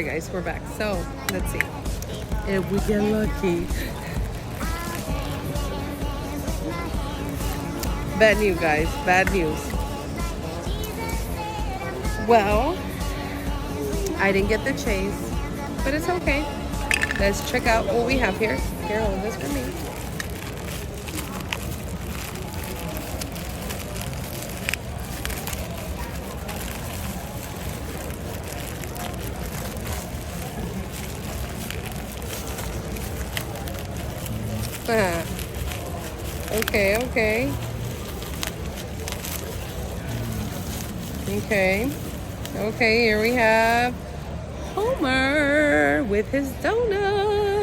Okay, guys, we're back. So, let's see. If we get lucky. Bad news, guys. Bad news. Well, I didn't get the chase, but it's okay. Let's check out what we have here. Here, hold this for me. Okay, okay. Okay. Okay, here we have Homer with his donut.